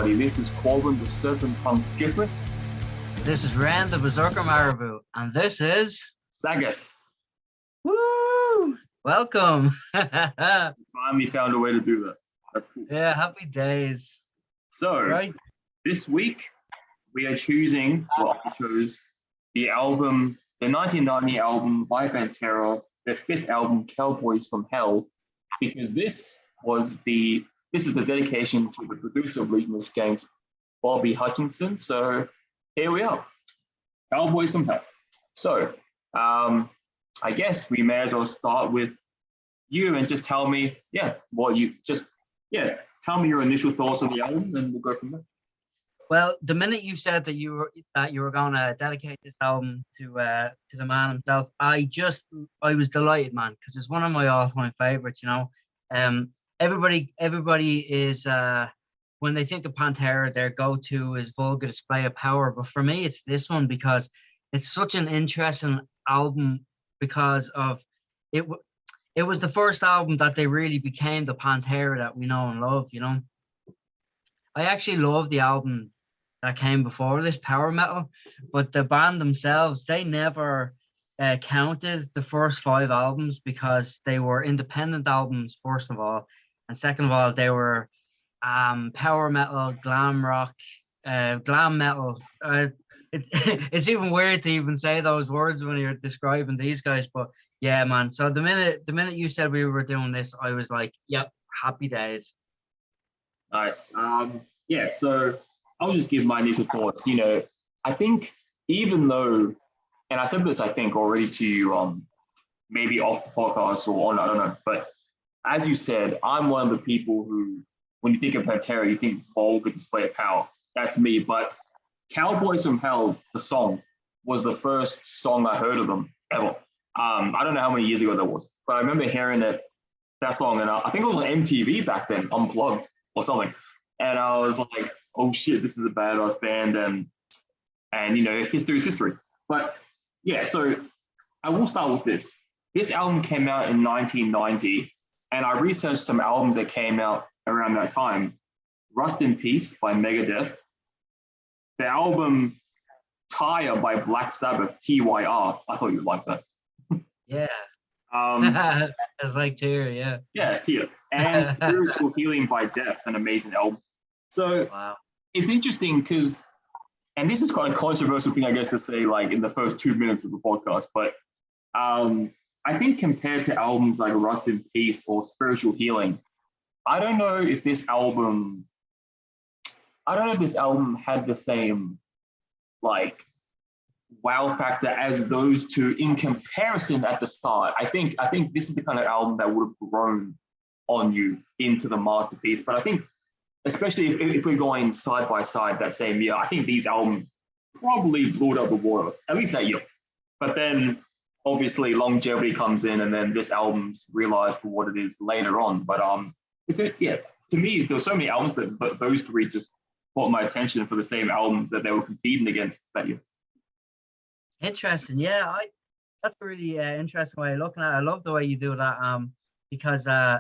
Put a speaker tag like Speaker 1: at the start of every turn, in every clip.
Speaker 1: everybody. This is Corbin, the Serpent Tongue Skipper.
Speaker 2: This is Ren, the Berserker Marabou, and this is
Speaker 1: SAGAS.
Speaker 2: Woo! Welcome.
Speaker 1: Finally found a way to do that. That's cool.
Speaker 2: Yeah, happy days.
Speaker 1: So,
Speaker 2: Right.
Speaker 1: This week we are choosing, well, I chose the album, the 1990 album by Pantera, their fifth album, Cowboys from Hell, because this is the dedication to the producer of Legion of Skanks, Bobby Hutchinson. So here we are, Cowboys from Hell. So I guess we may as well start with you and just tell me, tell me your initial thoughts on the album, and we'll go from there.
Speaker 2: Well, the minute you said that you were going to dedicate this album to the man himself, I was delighted, man, because it's one of my all-time favorites. You know, everybody is when they think of Pantera, their go-to is Vulgar Display of Power. But for me, it's this one because it's such an interesting album because of it. It was the first album that they really became the Pantera that we know and love. You know, I actually love the album that came before this, Power Metal, but the band themselves, they never counted the first 5 albums because they were independent albums, first of all, and second of all, they were power metal, glam rock, glam metal. It's even weird to even say those words when you're describing these guys, but yeah, man. So the minute you said we were doing this, I was like, yep, happy days.
Speaker 1: Nice. So I'll just give my initial thoughts. You know, I think even though, and I said this, I think already to you, maybe off the podcast or on, I don't know, but as you said, I'm one of the people who, when you think of Pantera, you think Vulgar Display of Power. That's me. But Cowboys from Hell, the song, was the first song I heard of them ever. I don't know how many years ago that was, but I remember hearing that song, and I think it was on MTV back then, Unplugged or something. And I was like, oh shit, this is a badass band, and you know, history is history. But yeah, so I will start with this. This album came out in 1990, and I researched some albums that came out around that time. Rust in Peace by Megadeth, the album Tyre by Black Sabbath, TYR. I thought you'd like that.
Speaker 2: Yeah. It's like Tyr, yeah.
Speaker 1: Yeah, Tyr. And Spiritual Healing by Death, an amazing album. So wow. It's interesting because, and this is quite a controversial thing, I guess, to say like in the first 2 minutes of the podcast, but I think compared to albums like Rust in Peace or Spiritual Healing, I don't know if this album had the same like wow factor as those two in comparison at the start. I think this is the kind of album that would have grown on you into the masterpiece. But I think, especially if we're going side by side that same year, I think these albums probably blew it out of the water, at least that year. But then obviously longevity comes in, and then this album's realized for what it is later on. But to me, there were so many albums, but those three just caught my attention for the same albums that they were competing against that year.
Speaker 2: Interesting. Yeah, that's a really interesting way of looking at it. I love the way you do that, because I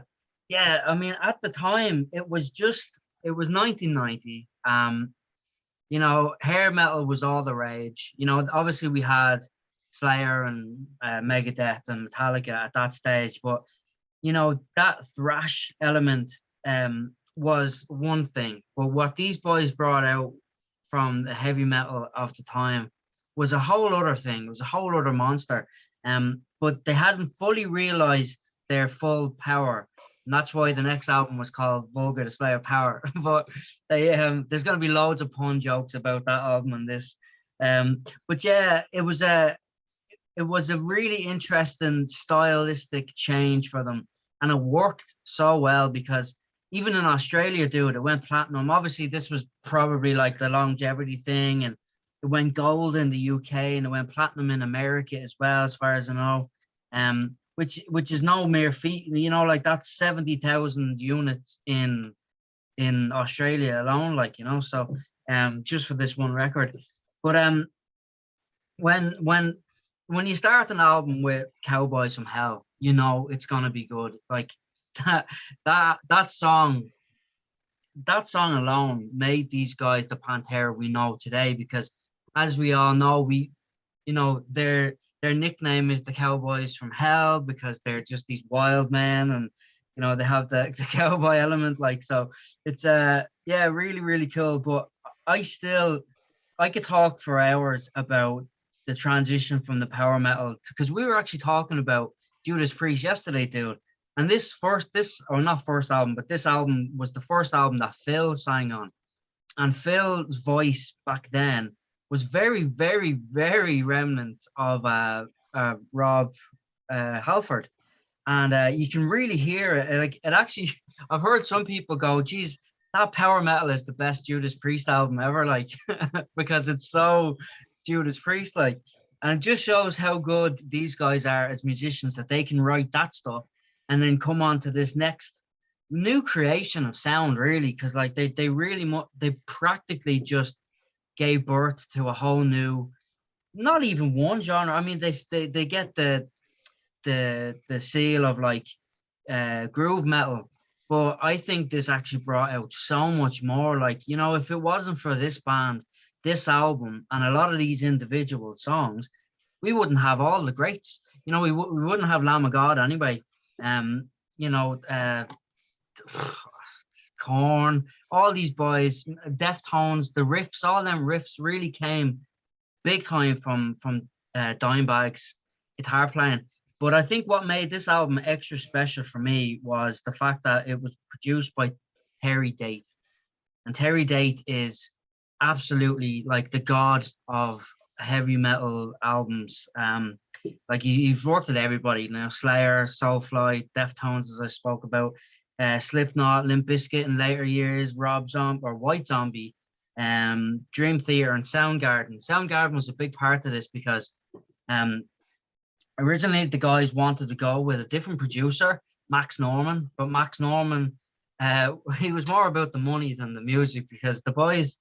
Speaker 2: mean, at the time it was 1990. You know, hair metal was all the rage. You know, obviously we had Slayer and Megadeth and Metallica at that stage, but you know, that thrash element was one thing, but what these boys brought out from the heavy metal of the time was a whole other thing. It was a whole other monster. But they hadn't fully realized their full power. And that's why the next album was called Vulgar Display of Power. But there's going to be loads of pun jokes about that album and this. But yeah, it was a really interesting stylistic change for them. And it worked so well because even in Australia, dude, it went platinum. Obviously, this was probably like the longevity thing, and it went gold in the UK, and it went platinum in America as well, as far as I know. Which is no mere feat. You know, like that's 70,000 units in Australia alone. Like, you know, so just for this one record. But when you start an album with Cowboys from Hell, you know it's gonna be good. Like that song that song alone made these guys the Pantera we know today, because as we all know, their nickname is the Cowboys from Hell, because they're just these wild men, and they have the cowboy element, like. So it's yeah, really, really cool. But I could talk for hours about the transition from the power metal, because we were actually talking about Judas Priest yesterday, dude. And or not first album, but this album was the first album that Phil sang on. And Phil's voice back then was very, very, very remnant of Rob Halford. And you can really hear it. Like, it actually, I've heard some people go, geez, that power metal is the best Judas Priest album ever, like, because it's so Judas Priest like. And it just shows how good these guys are as musicians, that they can write that stuff and then come on to this next new creation of sound, really. Because like they really they practically just gave birth to a whole new, not even one genre. I mean, they get the seal of like groove metal, but I think this actually brought out so much more. Like, if it wasn't for this band, this album, and a lot of these individual songs, we wouldn't have all the greats. We wouldn't have Lamb of God anyway. um you know uh Korn, all these boys, Deftones, the riffs, all them riffs really came big time from Dimebag's guitar playing. But I think what made this album extra special for me was the fact that it was produced by Terry Date. And Terry Date is absolutely like the god of heavy metal albums. Like he's worked with everybody, Slayer, Soulfly, Deftones, as I spoke about, Slipknot, Limp Bizkit in later years, Rob Zombie or White Zombie, Dream Theater, and Soundgarden. Soundgarden was a big part of this because originally the guys wanted to go with a different producer, Max Norman, but Max Norman, he was more about the money than the music, because the boys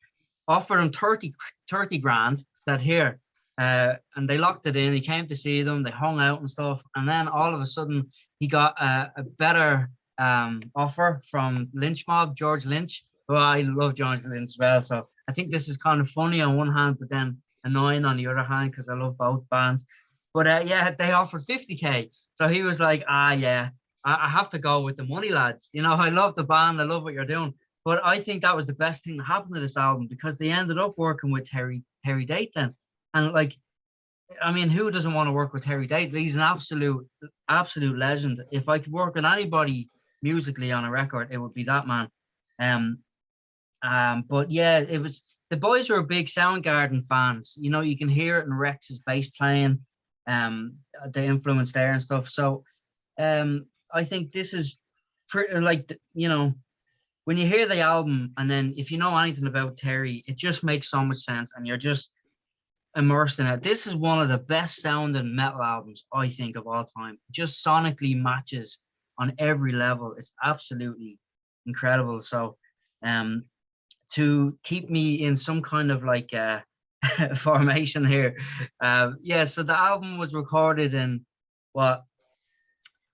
Speaker 2: offered him 30 grand that here, and they locked it in. He came to see them, they hung out and stuff, and then all of a sudden he got a better offer from Lynch Mob, George Lynch. Well, I love George Lynch as well, so I think this is kind of funny on one hand, but then annoying on the other hand, because I love both bands. But yeah, they offered 50K. So he was like, yeah, I have to go with the money, lads. I love the band, I love what you're doing. But I think that was the best thing that happened to this album, because they ended up working with Terry Date then. And like, I mean, who doesn't want to work with Terry Date? He's an absolute legend. If I could work with anybody musically on a record, it would be that man. But yeah, the boys were big Soundgarden fans. You can hear it in Rex's bass playing, the influence there and stuff. So I think this is pretty, like, when you hear the album, and then if you know anything about Terry, it just makes so much sense, and you're just immersed in it. This is one of the best sounding metal albums, I think, of all time. Just sonically matches on every level. It's absolutely incredible. So to keep me in some kind of like formation here, so the album was recorded in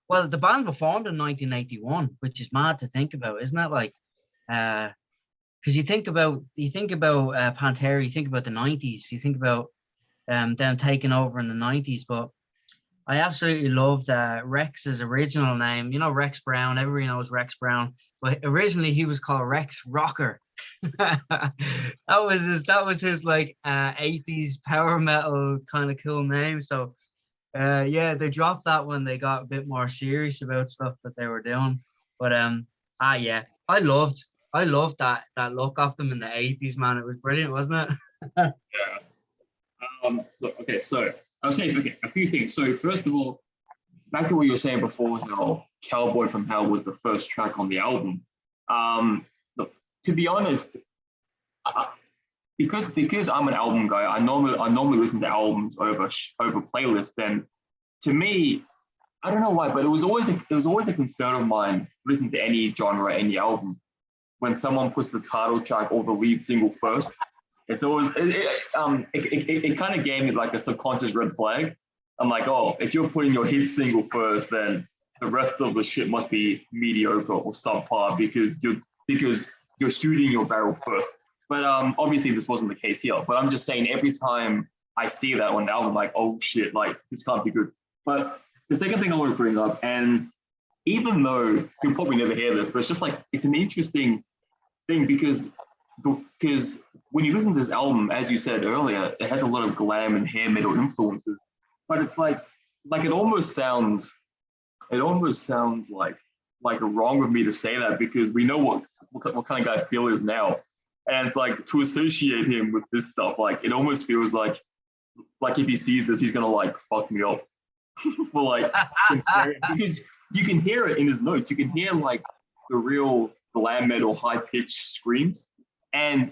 Speaker 2: the band were formed in 1981, which is mad to think about, isn't it? Like, because you think about Pantera, you think about the 90s, you think about them taking over in the 90s. But I absolutely loved Rex's original name. Rex Brown. Everybody knows Rex Brown, but originally he was called Rex Rocker. that was his like 80s power metal kind of cool name. So yeah, they dropped that when they got a bit more serious about stuff that they were doing. But yeah, I loved that look of them in the 80s, man. It was brilliant, wasn't it?
Speaker 1: Yeah. Look, okay, so I was saying a few things. So first of all, back to what you were saying before, how Cowboy from Hell was the first track on the album. Look, to be honest, because I'm an album guy, I normally listen to albums over playlists. And to me, I don't know why, but it was always a concern of mine listening to any genre, any album, when someone puts the title track or the lead single first. It's always it kind of gave me like a subconscious red flag. I'm like, oh, if you're putting your hit single first, then the rest of the shit must be mediocre or subpar, because you're shooting your barrel first. But obviously this wasn't the case here. But I'm just saying every time I see that on the album, I'm like, oh shit, like this can't be good. But the second thing I want to bring up, and even though you'll probably never hear this, but it's just like it's an interesting thing because when you listen to this album, as you said earlier, it has a lot of glam and hair metal influences. But it's like it almost sounds like wrong of me to say that because we know what kind of guy Phil is now. And it's like to associate him with this stuff, like it almost feels like if he sees this, he's gonna like fuck me up. For like because you can hear it in his notes. You can hear like the real glam metal high pitched screams, and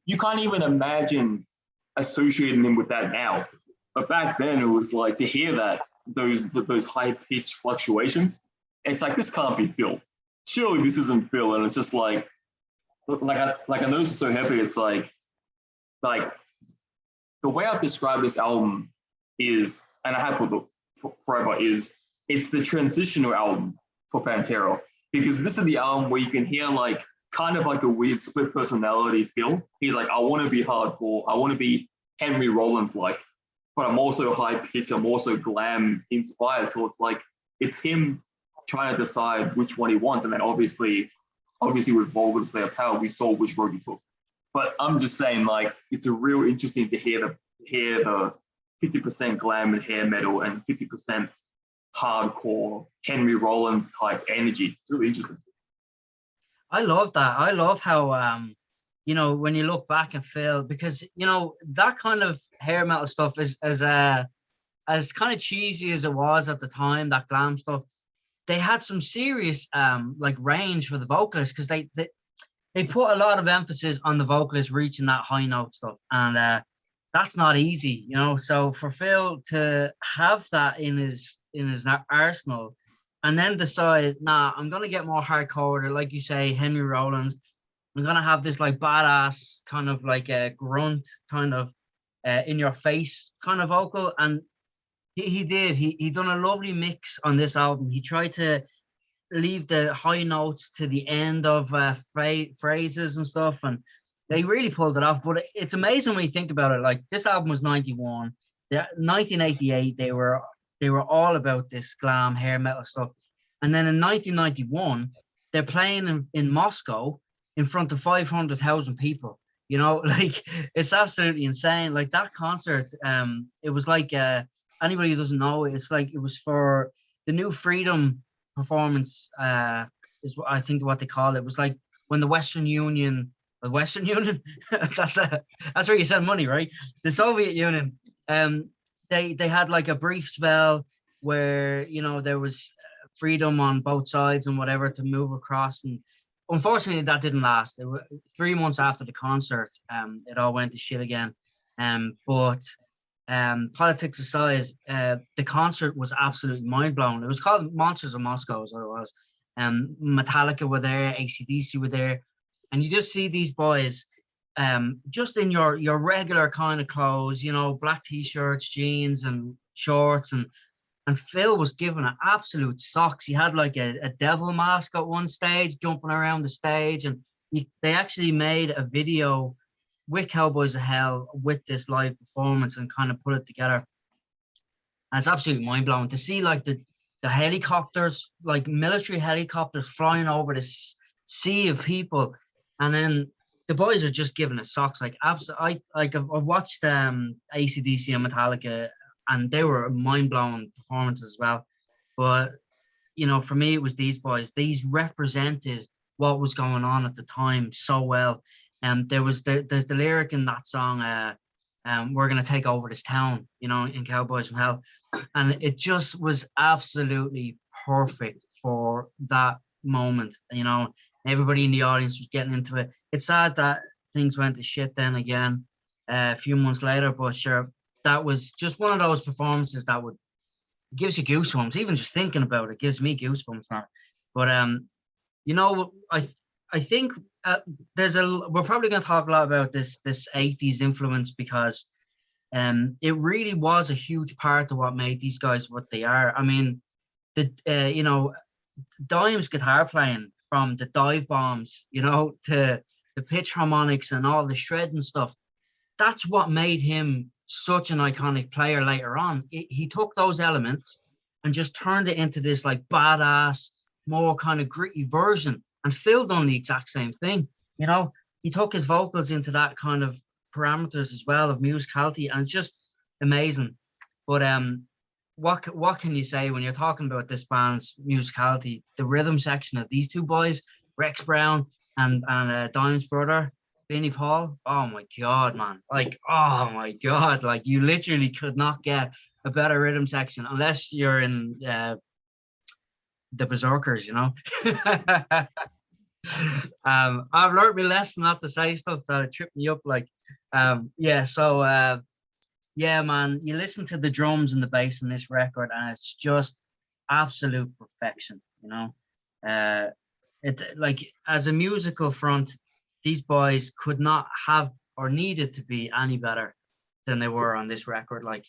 Speaker 1: you can't even imagine associating him with that now. But back then, it was like to hear that those high pitched fluctuations. It's like this can't be Phil. Surely this isn't Phil, and it's just like I know it's so heavy. It's like the way I've described this album is, and I have forever, is it's the transitional album for Pantera because this is the album where you can hear like kind of like a weird split personality Phil. He's like, I want to be hardcore, I want to be Henry Rollins like, but I'm also high pitch, I'm also glam inspired. So it's like it's him trying to decide which one he wants, and then obviously with Vulgar Display of Power, we saw which road he took. But I'm just saying, like, it's a real interesting to hear the 50% glam and hair metal and 50% hardcore Henry Rollins type energy. It's really interesting.
Speaker 2: I love that. I love how you know, when you look back and Phil, because you know that kind of hair metal stuff is as kind of cheesy as it was at the time, that glam stuff. They had some serious like range for the vocalists because they put a lot of emphasis on the vocalist reaching that high note stuff, and that's not easy, you know. So for Phil to have that in his arsenal, and then decide, nah, I'm gonna get more hardcore, like you say, Henry Rollins. I'm gonna have this like badass kind of like a grunt kind of in your face kind of vocal, and he did. He done a lovely mix on this album. He tried to leave the high notes to the end of phrases and stuff, and they really pulled it off. But it's amazing when you think about it. Like this album was 91. 1988, they were all about this glam hair metal stuff, and then in 1991, they're playing in Moscow in front of 500,000 people. You know, like it's absolutely insane. Like that concert, it was like anybody who doesn't know, it's like it was for the New Freedom performance, is what I think what they call it. It was like when the Western Union, that's where you send money, right? The Soviet Union, they had like a brief spell where, you know, there was freedom on both sides and whatever to move across, and unfortunately that didn't last. It was 3 months after the concert, it all went to shit again. But politics aside, the concert was absolutely mind-blowing. It was called Monsters of Moscow, is what it was. Metallica were there, AC/DC were there, and you just see these boys just in your regular kind of clothes, you know, black t-shirts, jeans and shorts, and Phil was giving it absolute socks. He had like a devil mask at one stage, jumping around the stage, and they actually made a video with Cowboys of Hell with this live performance and kind of put it together. And it's absolutely mind-blowing to see like the helicopters, like military helicopters flying over this sea of people, and then the boys are just giving it socks. Like absolutely, I've watched AC/DC and Metallica, and they were mind-blowing performances as well. But you know, for me, it was these boys. These represented what was going on at the time so well. There's the lyric in that song, we're gonna take over this town, you know, in Cowboys from Hell. And it just was absolutely perfect for that moment, you know. Everybody in the audience was getting into it. It's sad that things went to shit then again a few months later, but sure, that was just one of those performances that gives you goosebumps. Even just thinking about it gives me goosebumps, man. But you know, I think we're probably going to talk a lot about this 80s influence because it really was a huge part of what made these guys what they are. I mean, you know, Dime's guitar playing from the dive bombs, you know, to the pitch harmonics and all the shredding stuff. That's what made him such an iconic player later on. He took those elements and just turned it into this like badass, more kind of gritty version. And Phil done the exact same thing. You know, he took his vocals into that kind of parameters as well of musicality, and it's just amazing. But what can you say when you're talking about this band's musicality? The rhythm section of these two boys, Rex Brown and Dime's brother, Vinnie Paul. Oh my God, man! Like, oh my God! Like, you literally could not get a better rhythm section unless you're in the Berserkers, you know. I've learned my lesson not to say stuff that trip me up. Like, yeah. So, yeah, man. You listen to the drums and the bass in this record, and it's just absolute perfection. You know, it like as a musical front, these boys could not have or needed to be any better than they were on this record. Like,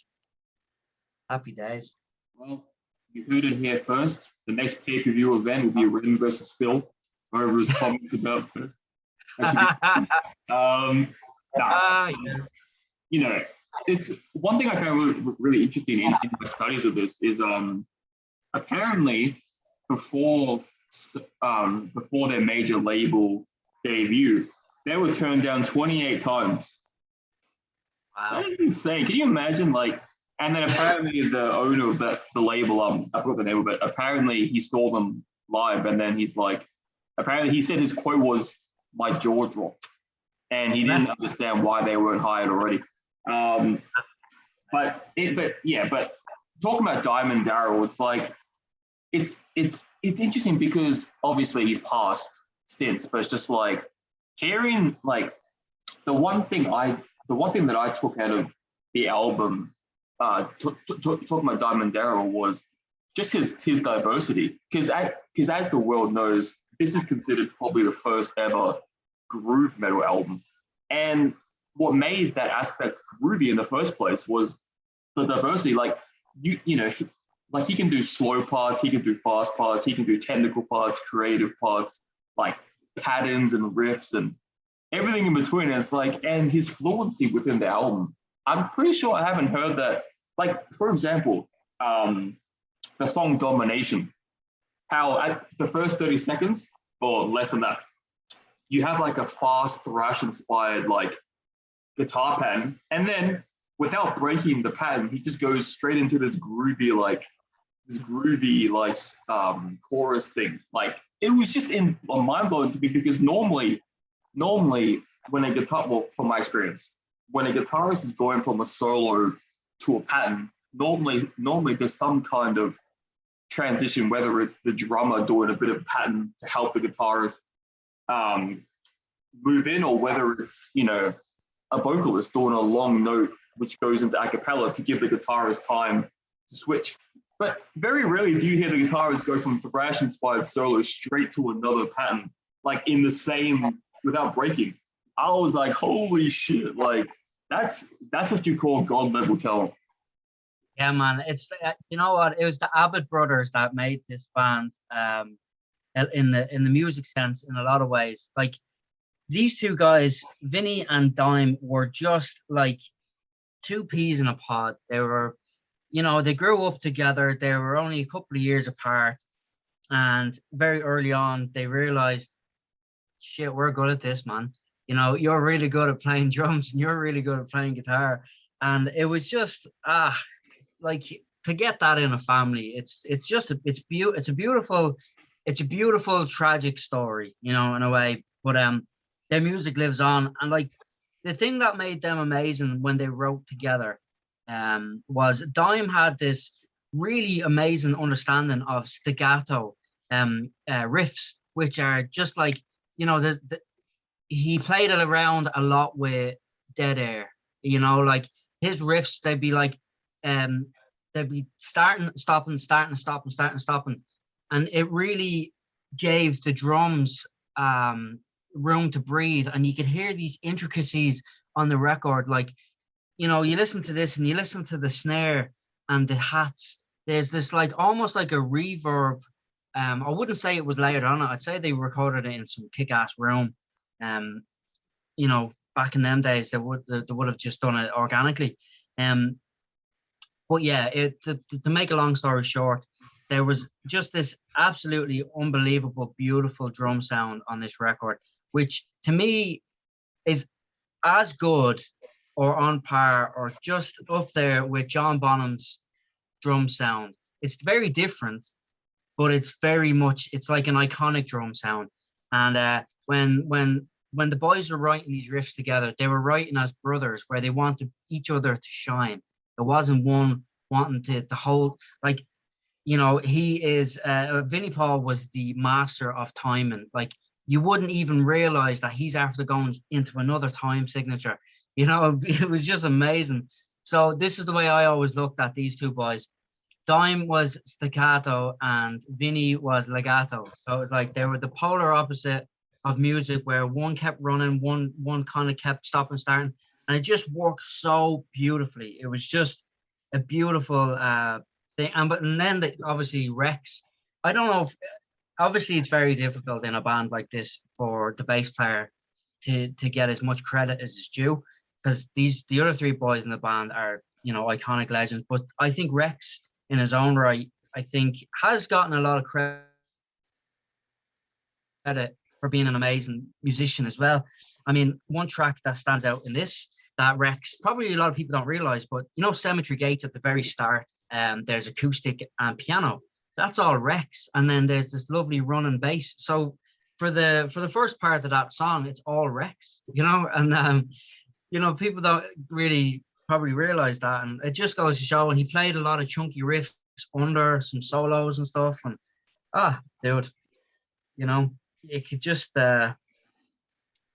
Speaker 2: happy days.
Speaker 1: Well, you heard it here first. The next pay-per-view event will be Ren versus Phil. Whoever is comments about this. Nah,
Speaker 2: Yeah.
Speaker 1: you know, it's one thing I found really interesting in my studies of this is apparently before their major label debut, they were turned down 28 times.
Speaker 2: Wow.
Speaker 1: That is insane. Can you imagine, like, and then apparently the owner of the label, I forgot the name of it, apparently he saw them live, and then he's like, apparently he said his quote was, "My jaw dropped," and he didn't understand why they weren't hired already. But talking about Diamond Darrell, it's like it's interesting because obviously he's passed since, but it's just like hearing like the one thing that I took out of the album, talking about Diamond Darrell, was just his diversity, because as the world knows, this is considered probably the first ever groove metal album, and what made that aspect groovy in the first place was the diversity. Like you know, like he can do slow parts, he can do fast parts, he can do technical parts, creative parts, like patterns and riffs and everything in between. And it's like, and his fluency within the album, I'm pretty sure I haven't heard that. Like, for example, the song Domination, how at the first 30 seconds or less than that, you have like a fast thrash inspired like guitar pattern, and then without breaking the pattern, he just goes straight into this groovy chorus thing. Like, it was just mind blowing to me, because normally when a guitar, well, from my experience, when a guitarist is going from a solo to a pattern, normally there's some kind of transition, whether it's the drummer doing a bit of pattern to help the guitarist move in, or whether it's, you know, a vocalist doing a long note which goes into a cappella to give the guitarist time to switch. But very rarely do you hear the guitarist go from thrash inspired solo straight to another pattern, like in the same, without breaking. I was like, holy shit, like that's what you call god level talent.
Speaker 2: Yeah, man. It's you know what? It was the Abbott brothers that made this band in the music sense in a lot of ways. Like, these two guys, Vinny and Dime, were just like two peas in a pod. They were, you know, they grew up together. They were only a couple of years apart, and very early on they realized, shit, we're good at this, man. You know, you're really good at playing drums and you're really good at playing guitar. And it was just like, to get that in a family, it's a beautiful tragic story, you know, in a way. But their music lives on, and like the thing that made them amazing when they wrote together was Dime had this really amazing understanding of staccato riffs, which are just like, you know, he played it around a lot with dead air, you know, like his riffs, they'd be like they'd be starting, stopping, starting, stopping, starting, stopping, and it really gave the drums room to breathe, and you could hear these intricacies on the record. Like, you know, you listen to this and you listen to the snare and the hats, there's this like almost like a reverb I wouldn't say it was layered on it. I'd say they recorded it in some kick-ass room. You know, back in them days, they would have just done it organically. But yeah, to make a long story short, there was just this absolutely unbelievable, beautiful drum sound on this record, which to me is as good or on par or just up there with John Bonham's drum sound. It's very different, but it's very much, it's like an iconic drum sound. And when the boys were writing these riffs together, they were writing as brothers, where they wanted each other to shine. It wasn't one wanting to hold, like, you know, he is Vinnie Paul was the master of timing. Like, you wouldn't even realize that he's after going into another time signature. You know, it was just amazing. So this is the way I always looked at these two boys. Dime was staccato and Vinny was legato. So it was like they were the polar opposite of music, where one kept running, one kind of kept stopping, starting, and it just worked so beautifully. It was just a beautiful thing. And then obviously Rex. I don't know if, obviously it's very difficult in a band like this for the bass player to get as much credit as is due, because the other three boys in the band are, you know, iconic legends. But I think Rex, in his own right, I think has gotten a lot of credit for being an amazing musician as well. I mean, one track that stands out in this that Rex, probably a lot of people don't realize, but you know, Cemetery Gates at the very start, there's acoustic and piano. That's all Rex, and then there's this lovely running bass. So for the first part of that song, it's all Rex, you know, and you know, people don't really probably realize that, and it just goes to show. And he played a lot of chunky riffs under some solos and stuff, and dude, you know, you could just chat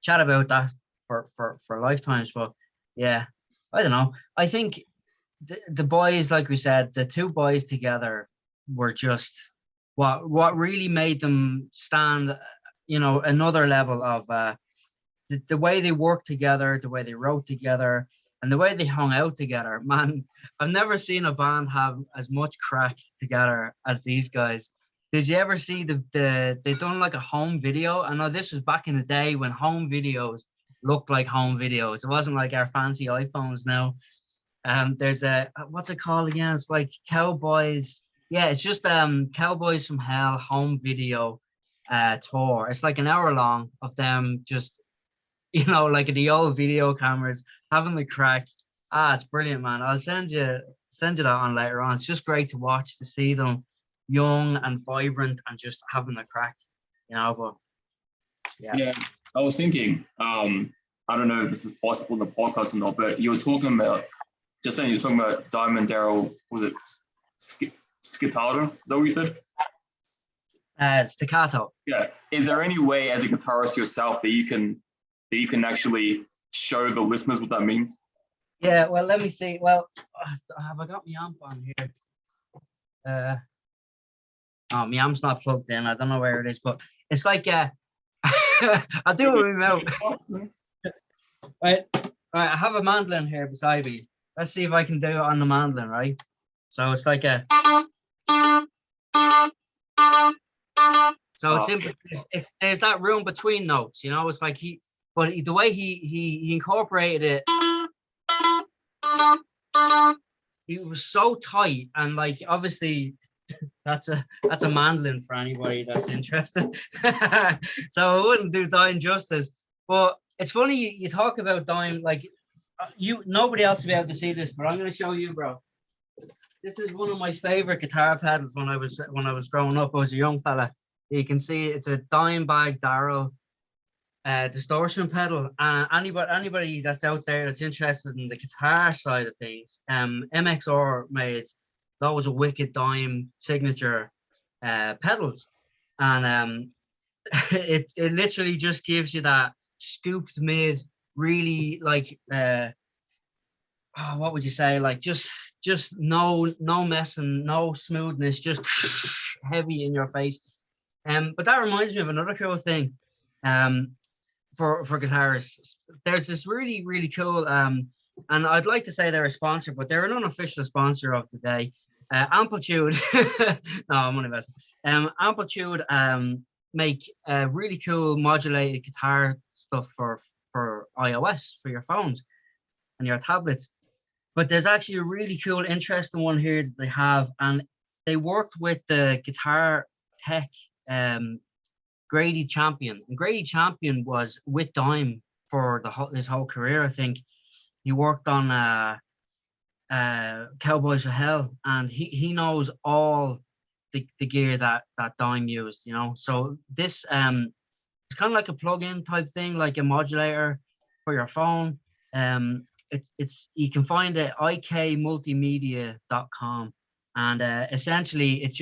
Speaker 2: about that for lifetimes. But yeah, I don't know. I think the boys, like we said, the two boys together were just what really made them stand, you know, another level of the way they worked together, the way they wrote together, and the way they hung out together. Man, I've never seen a band have as much crack together as these guys. Did you ever see they done like a home video? I know this was back in the day when home videos looked like home videos. It wasn't like our fancy iPhones now. There's a, what's it called again? It's like Cowboys. Yeah, it's just Cowboys from Hell home video tour. It's like an hour long of them just, you know, like the old video cameras having the crack. It's brilliant, man. I'll send you that on later on. It's just great to watch, to see them young and vibrant and just having the crack, you know. But
Speaker 1: yeah, I was thinking, I don't know if this is possible in the podcast or not, but you were talking about just then. You were talking about Diamond Daryl. Was it Skitata? Is that what you said?
Speaker 2: Staccato.
Speaker 1: Yeah. Is there any way, as a guitarist yourself, that you can actually show the listeners what that means?
Speaker 2: Yeah. Well, let me see. Well, have I got my amp on here? Oh, my amp's not plugged in. I don't know where it is, but it's like I'll do it with my mouth. Right. I have a mandolin here beside me. Let's see if I can do it on the mandolin, right? So it's like a. So it's there's that room between notes, you know. It's like the way he incorporated it, it was so tight, and like obviously that's a mandolin for anybody that's interested. So it wouldn't do Dime justice. But it's funny you talk about Dime, like nobody else will be able to see this, but I'm going to show you, bro. This is one of my favorite guitar pedals when I was growing up. I was a young fella. You can see it's a Dimebag Darrell distortion pedal. Anybody that's out there that's interested in the guitar side of things, MXR made loads of wicked Dime signature pedals, and it literally just gives you that scooped mid, really like what would you say, like just no messing, no smoothness, just heavy in your face. But that reminds me of another cool thing. For guitarists, there's this really, really cool and I'd like to say they're a sponsor, but they're an unofficial sponsor of the day. Amplitude. No, I'm only messing. Amplitude make really cool modulated guitar stuff for iOS for your phones and your tablets. But there's actually a really cool, interesting one here that they have, and they worked with the guitar tech Grady Champion. And Grady Champion was with Dime for his whole career. I think he worked on Cowboys of Hell, and he knows all the gear that Dime used. So this it's kind of like a plug-in type thing, like a modulator for your phone. It's you can find it ikmultimedia.com, and essentially it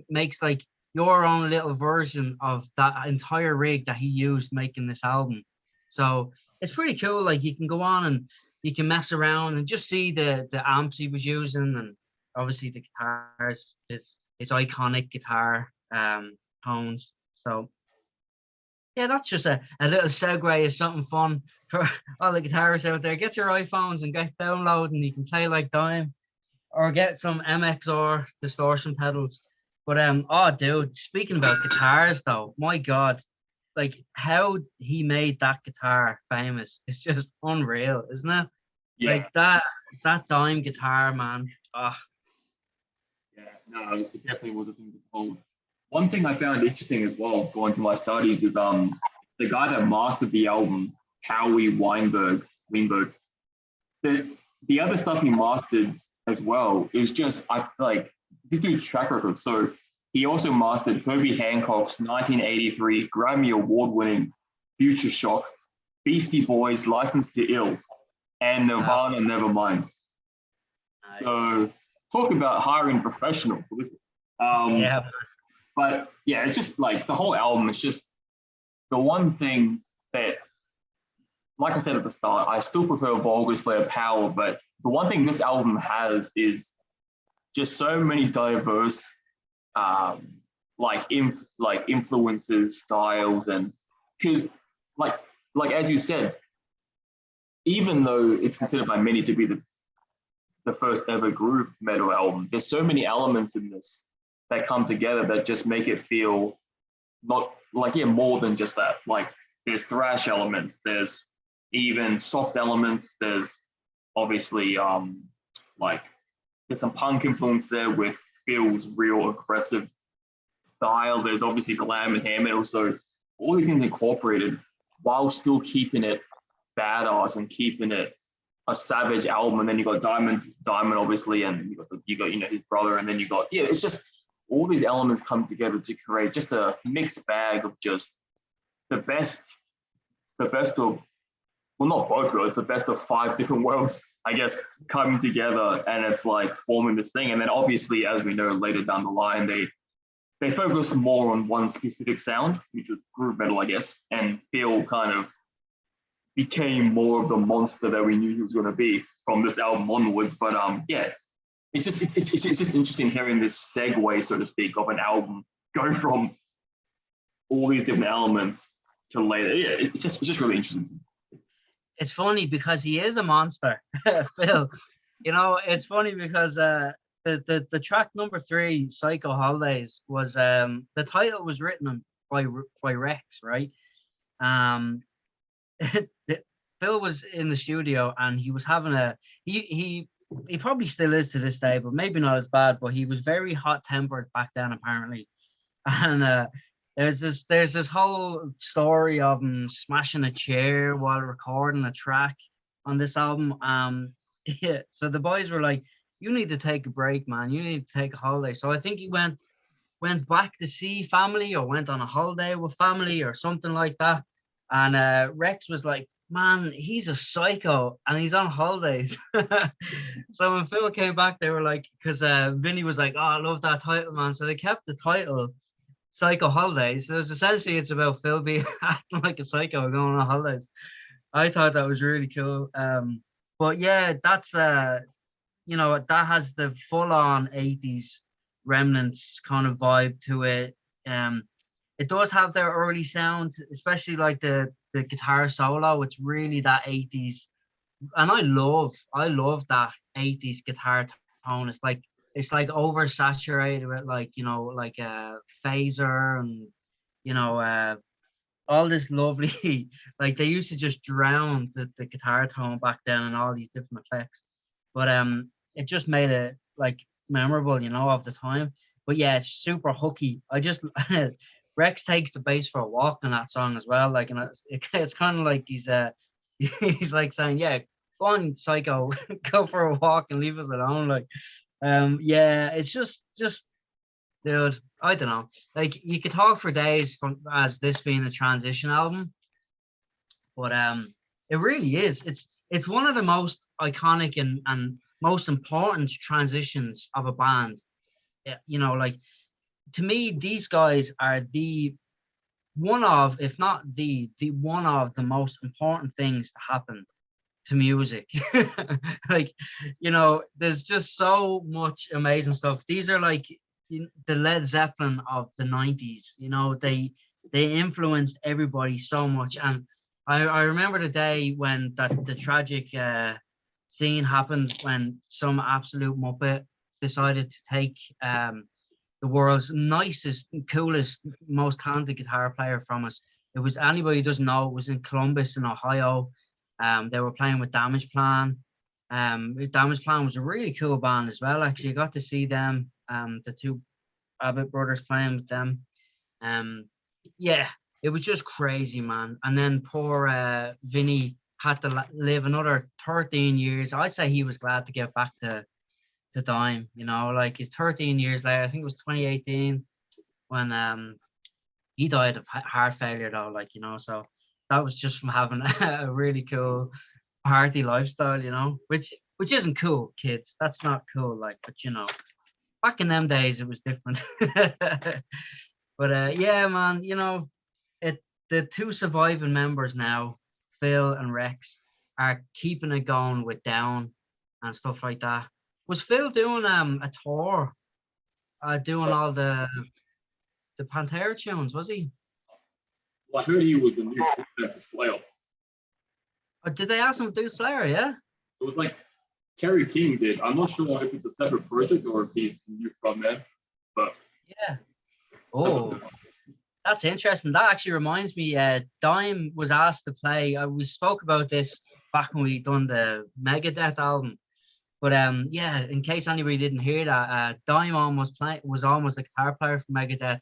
Speaker 2: makes like your own little version of that entire rig that he used making this album. So it's pretty cool. Like you can go on and you can mess around and just see the amps he was using, and obviously the guitars, his iconic guitar tones. So yeah, that's just a little segue of something fun for all the guitarists out there. Get your iPhones and get downloading. You can play like Dime, or get some MXR distortion pedals. But oh dude, speaking about guitars though, my God, like how he made that guitar famous is just unreal, isn't it?
Speaker 1: Yeah.
Speaker 2: Like that Dime guitar, man. Oh.
Speaker 1: Yeah, no, it definitely was a thing to behold. One thing I found interesting as well, going to my studies, is the guy that mastered the album, Howie Weinberg. The other stuff he mastered as well is just I feel like this dude's track record. So he also mastered Herbie Hancock's 1983 Grammy Award-winning Future Shock, Beastie Boys' License to Ill, and Nirvana Nevermind.
Speaker 2: Nice.
Speaker 1: So talk about hiring a professional.
Speaker 2: Yeah.
Speaker 1: But yeah, it's just like the whole album. It's just the one thing that, like I said at the start, I still prefer Volga's Player Power. But the one thing this album has is just so many diverse, influences, styles, and because like as you said, even though it's considered by many to be the first ever groove metal album, there's so many elements in this that come together that just make it feel not more than just that. Like there's thrash elements, there's even soft elements, there's obviously there's some punk influence there with Phil's real aggressive style. There's obviously glam and hair metal, so all these things incorporated while still keeping it badass and keeping it a savage album. And then you got Diamond obviously, and you got his brother, and then you got it's just all these elements come together to create just a mixed bag of just the best of, well, not both worlds, the best of 5 different worlds, I guess, coming together, and it's like forming this thing. And then obviously, as we know later down the line, they focus more on one specific sound, which was groove metal, I guess, and Phil kind of became more of the monster that we knew he was going to be from this album onwards. But yeah, it's just interesting hearing this segue, so to speak, of an album go from all these different elements to later. Yeah, it's just really interesting.
Speaker 2: It's funny because he is a monster, Phil. It's funny because the track number 3, Psycho Holidays, was the title was written by Rex, right? Phil was in the studio and he was having he probably still is to this day, but maybe not as bad, but he was very hot-tempered back then apparently. And there's this whole story of him smashing a chair while recording a track on this album. Yeah, so the boys were like, you need to take a break, man, you need to take a holiday. So I think he went back to see family, or went on a holiday with family or something like that. And Rex was like, man, he's a psycho and he's on holidays. So when Phil came back, they were like, because Vinny was like, oh, I love that title, man. So they kept the title Psycho Holidays. So it's about Phil being acting like a psycho going on holidays. I thought that was really cool. But yeah, that's that has the full-on 80s remnants kind of vibe to it. It does have their early sound, especially like the guitar solo. It's really that 80s, and I love that 80s guitar tone. It's like it's like oversaturated with like, you know, like phaser and, you know, all this lovely, like they used to just drown the guitar tone back then and all these different effects. But it just made it like memorable, you know, of the time. But yeah, it's super hooky. I just Rex takes the bass for a walk in that song as well. Like, and it's kind of like he's like saying, yeah, go on, psycho, go for a walk and leave us alone. Like, yeah, it's just dude, I don't know. Like you could talk for days from as this being a transition album, but it really is. It's one of the most iconic and most important transitions of a band. Yeah, you know, like to me, these guys are the one of, if not the one of the most important things to happen to music. Like, you know, there's just so much amazing stuff. These are like the Led Zeppelin of the 90s. You know, they influenced everybody so much. And I remember the day when the tragic scene happened when some absolute muppet decided to take the world's nicest, coolest, most talented guitar player from us. It was, anybody who doesn't know, it was in Columbus in Ohio. They were playing with Damage Plan. Damage Plan was a really cool band as well. Actually, I got to see them. The two Abbott brothers playing with them. Yeah, it was just crazy, man. And then poor Vinny had to live another 13 years. I'd say he was glad to get back to Dime. You know, like it's 13 years later. I think it was 2018 when he died of heart failure, though. Like, you know, so that was just from having a really cool party lifestyle, you know, which isn't cool, kids. That's not cool. Like, but you know, back in them days, it was different. But yeah, man, you know, the two surviving members now, Phil and Rex, are keeping it going with Down and stuff like that. Was Phil doing a tour, doing all the Pantera tunes? Was he?
Speaker 1: Well, I heard he was the new frontman for Slayer.
Speaker 2: Or did they ask him to do Slayer? Yeah.
Speaker 1: It was like Kerry King did. I'm not sure if it's a separate project or if he's the new frontman, but
Speaker 2: yeah. Oh, that's interesting. That actually reminds me. Dime was asked to play. We spoke about this back when we done the Megadeth album. But yeah, in case anybody didn't hear that, Dime was almost a guitar player for Megadeth,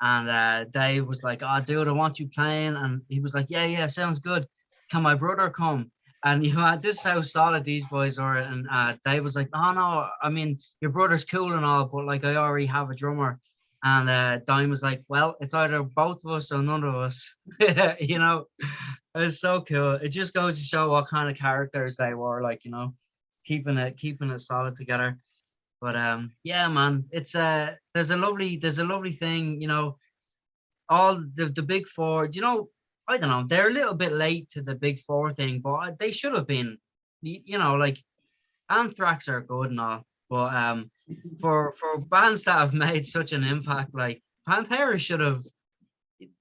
Speaker 2: and Dave was like, "Oh, dude, I want you playing," and he was like, "Yeah, sounds good. Can my brother come?" And you know, this is how solid these boys are. And Dave was like, "Oh no, I mean, your brother's cool and all, but like, I already have a drummer." And Dime was like, "Well, it's either both of us or none of us." You know, it's so cool. It just goes to show what kind of characters they were, like, you know, keeping it solid together. But yeah, man, it's there's a lovely thing, you know, all the big four, you know, I don't know, they're a little bit late to the big four thing, but they should have been, you know, like Anthrax are good and all, but for bands that have made such an impact, like Pantera should have,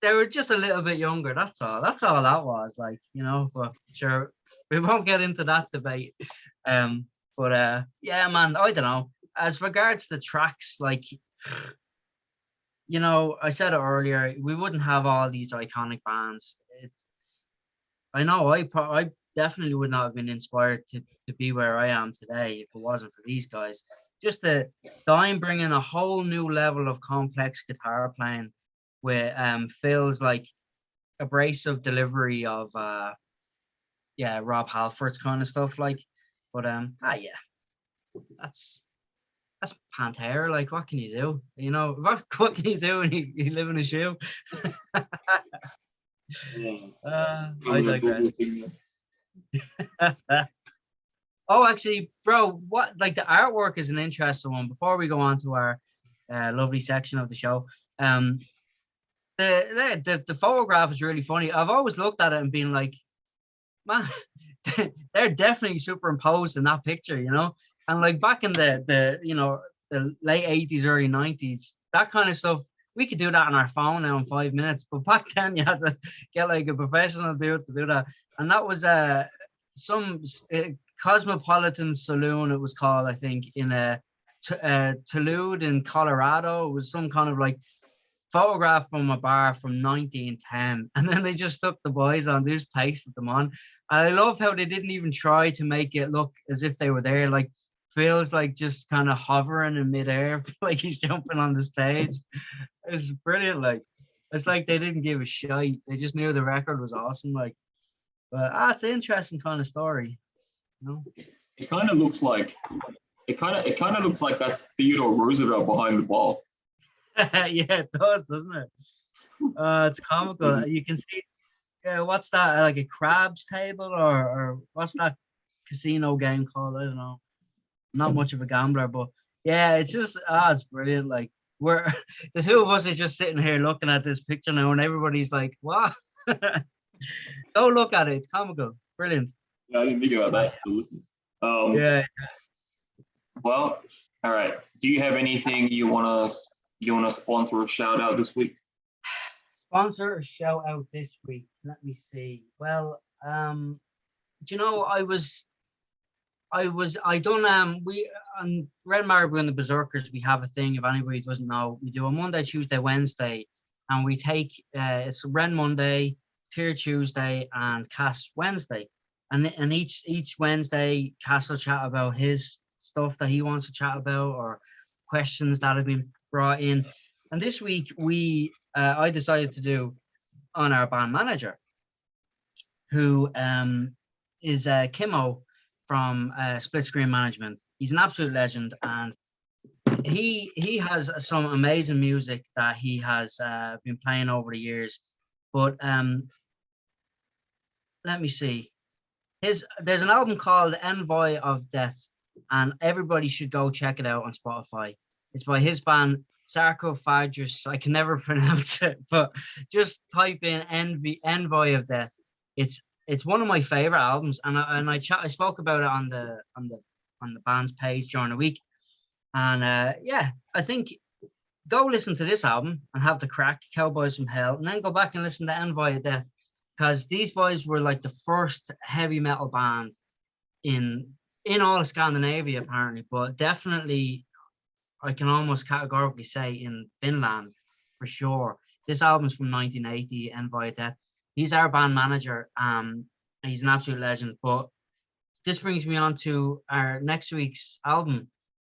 Speaker 2: they were just a little bit younger. That's all that was, like, you know. But sure, we won't get into that debate. But yeah, man, I don't know. As regards the tracks, like, you know, I said it earlier, we wouldn't have all these iconic bands. I know I definitely would not have been inspired to be where I am today if it wasn't for these guys. Just the Dime bringing a whole new level of complex guitar playing with Phil's like abrasive delivery of yeah, Rob Halford's kind of stuff, like. But yeah, that's Pantera. Like, what can you do? You know, what can you do when you live in a shoe? I digress. Oh, actually, bro, what, like, the artwork is an interesting one. Before we go on to our lovely section of the show, the photograph is really funny. I've always looked at it and been like, man, they're definitely superimposed in that picture, you know. And like back in the you know, the late 80s, early 90s, that kind of stuff, we could do that on our phone now in 5 minutes. But back then, you had to get like a professional dude to do that. And that was some Cosmopolitan Saloon, it was called, I think, in Toledo in Colorado. It was some kind of like photograph from a bar from 1910, and then they just stuck the boys on. They just pasted them on. And I love how they didn't even try to make it look as if they were there. Like feels like just kind of hovering in midair, like he's jumping on the stage. It's brilliant. Like it's like they didn't give a shite. They just knew the record was awesome. Like, but it's an interesting kind of story. You know?
Speaker 1: It kind of looks like it kind of looks like that's Theodore Roosevelt behind the bar.
Speaker 2: Yeah, it does, doesn't it? It's comical. You can see. What's that? Like a crabs table, or what's that casino game called? I don't know. Not much of a gambler, but yeah, it's just it's brilliant. Like we're the two of us are just sitting here looking at this picture now, and everybody's like, "What?" Go look at it. It's comical. Brilliant.
Speaker 1: Yeah, I didn't think about that. The listeners.
Speaker 2: Yeah.
Speaker 1: Well, all right. Do you have anything you wanna sponsor or shout out this week?
Speaker 2: Sponsor or shout out this week. Let me see. Well, do you know I done we on Red Marble and the Berserkers, we have a thing, if anybody doesn't know, we do a Monday, Tuesday, Wednesday, and we take it's Ren Monday, Tier Tuesday, and Cass Wednesday. And each Wednesday Cass will chat about his stuff that he wants to chat about, or questions that have been brought in. And this week I decided to do on our band manager, who is Kimo from Split Screen Management. He's an absolute legend, and he has some amazing music that he has been playing over the years. But let me see. There's an album called Envoy of Death, and everybody should go check it out on Spotify. It's by his band Sarcophagus. I can never pronounce it, but just type in Envoy of Death. It's one of my favorite albums, and I spoke about it on the band's page during the week, and yeah, I think go listen to this album and have the crack, Cowboys from Hell, and then go back and listen to Envoy of Death, because these boys were like the first heavy metal band in all of Scandinavia apparently, but definitely I can almost categorically say in Finland for sure. This album's from 1980, Envoy of Death. He's our band manager. He's an absolute legend. But this brings me on to our next week's album,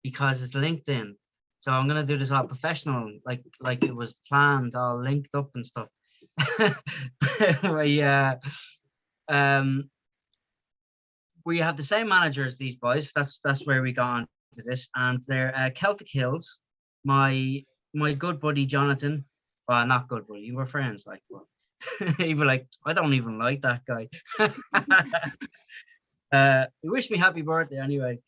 Speaker 2: because it's linked in. So I'm gonna do this all professional, like it was planned, all linked up and stuff. We have the same manager as these boys. That's where we got on to this, and they're Celtic Hills. My good buddy Jonathan. Well, not good buddy. We're friends. Like, well, he'd be like, I don't even like that guy. He wished me happy birthday anyway.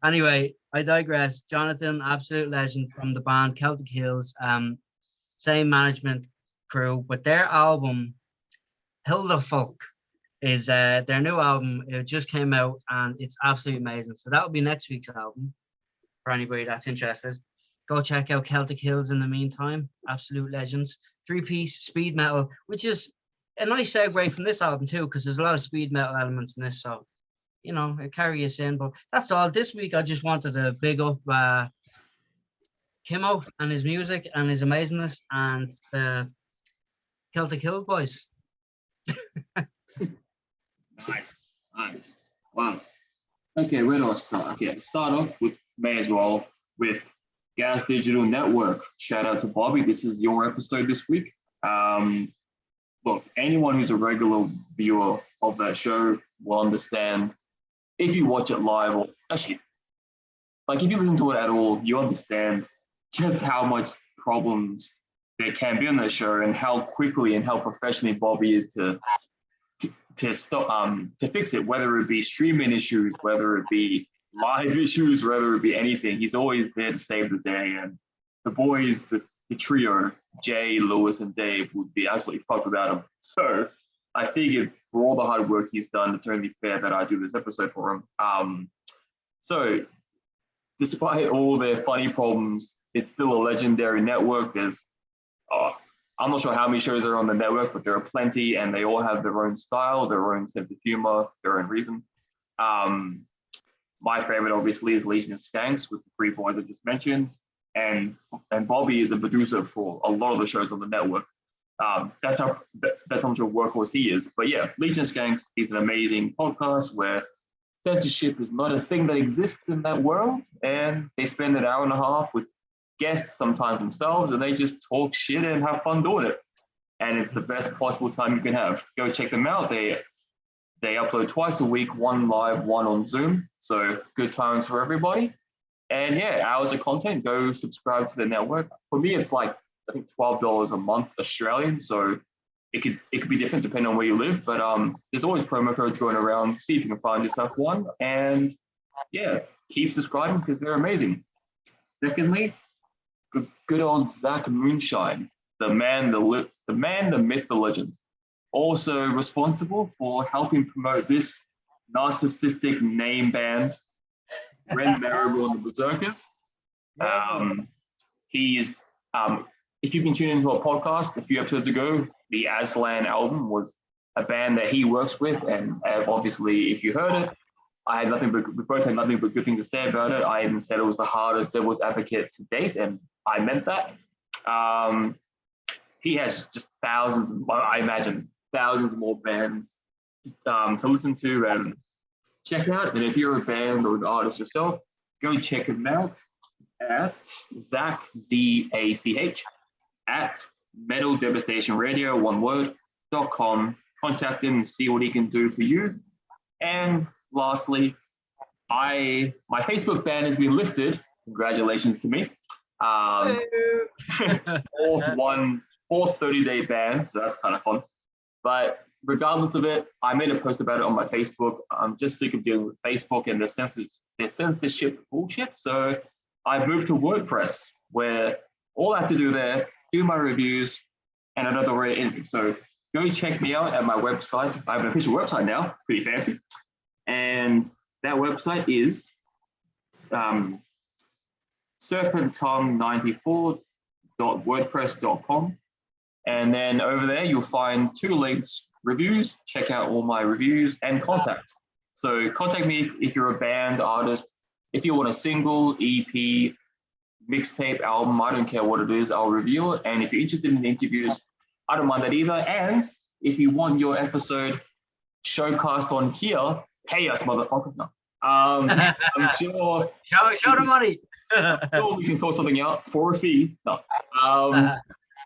Speaker 2: Anyway, I digress. Jonathan, absolute legend from the band Celtic Hills. Same management crew, but their album Hilda Folk is their new album. It just came out and it's absolutely amazing. So that'll be next week's album for anybody that's interested. Go check out Celtic Hills in the meantime. Absolute legends. 3-piece speed metal, which is a nice segue from this album too, because there's a lot of speed metal elements in this. So, you know, it carries us in. But that's all. This week I just wanted to big up Kimo and his music and his amazingness and the Celtic Hill boys.
Speaker 1: Nice. Wow. Okay, where do I start? Okay, start off with, may as well, with Gas Digital Network. Shout out to Bobby. This is your episode this week. Look, anyone who's a regular viewer of that show will understand. If you watch it live, or actually, like if you listen to it at all, you understand just how much problems there can be on that show and how quickly and how professionally Bobby is to fix it, whether it be streaming issues, whether it be live issues, whether it be anything. He's always there to save the day. And the boys, the trio, Jay, Lewis, and Dave, would be absolutely fucked without him. So I figured for all the hard work he's done, it's only fair that I do this episode for him. So despite all their funny problems, it's still a legendary network. There's I'm not sure how many shows are on the network, but there are plenty, and they all have their own style, their own sense of humor, their own reason. My favorite, obviously, is Legion of Skanks with the three boys I just mentioned. And Bobby is a producer for a lot of the shows on the network. That's how much of a workhorse he is. But yeah, Legion of Skanks is an amazing podcast where censorship is not a thing that exists in that world. And they spend an hour and a half with guests, sometimes themselves, and they just talk shit and have fun doing it. And it's the best possible time you can have. Go check them out. They upload twice a week, one live, one on Zoom. So good times for everybody. And yeah, hours of content. Go subscribe to the network. For me, it's like I think $12 a month Australian. So it could be different depending on where you live. But there's always promo codes going around. See if you can find yourself one. And yeah, keep subscribing because they're amazing. Secondly, good old Zach Moonshine, the man, the myth, the legend. Also responsible for helping promote this narcissistic name band, Ren Marable and the Berserkers. He's, if you've been tuning into a podcast a few episodes ago, the Aslan album was a band that he works with, and obviously, if you heard it, we both had nothing but good things to say about it. I even said it was the hardest Devil's Advocate to date, and I meant that. He has just I imagine thousands more bands to listen to and check out. And if you're a band or an artist yourself, go check him out at Zach, ZACH, at Metal Devastation Radio, one word, .com. Contact him and see what he can do for you. And lastly, my Facebook ban has been lifted. Congratulations to me. Fourth 30-day ban, so that's kind of fun. But regardless of it, I made a post about it on my Facebook. I'm just sick of dealing with Facebook and their censorship bullshit. So I moved to WordPress, where all I have to do there, do my reviews, and I don't have to write anything. So go check me out at my website. I have an official website now, pretty fancy. And that website is serpenttongue94.wordpress.com. And then over there, you'll find two links, reviews, check out all my reviews, and contact. So contact me if you're a band, artist, if you want a single, EP, mixtape, album, I don't care what it is, I'll review it. And if you're interested in interviews, I don't mind that either. And if you want your episode showcast on here, pay us, motherfucker. No. I'm sure.
Speaker 2: Show the money.
Speaker 1: I'm sure we can sort something out for a fee. No.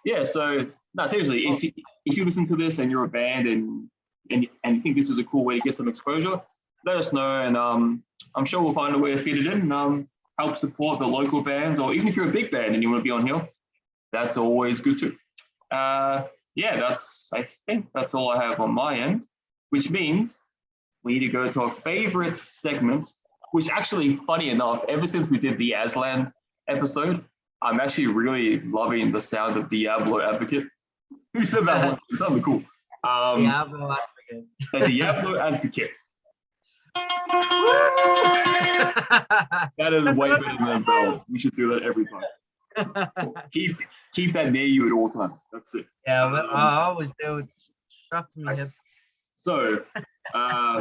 Speaker 1: Yeah, so no, seriously, if you listen to this and you're a band and you think this is a cool way to get some exposure, let us know, and I'm sure we'll find a way to fit it in and help support the local bands, or even if you're a big band and you want to be on here, that's always good too. Yeah, I think that's all I have on my end, which means we need to go to our favorite segment, which actually, funny enough, ever since we did the Aslan episode, I'm actually really loving the sound of Diablo Advocate. Who said that one? It sounded cool.
Speaker 2: Diablo Advocate.
Speaker 1: The Diablo Advocate. That is way better than Bell. We should do that every time. Keep that near you at all times. That's it.
Speaker 2: Yeah, I always do. It's strapped to my hip.
Speaker 1: So,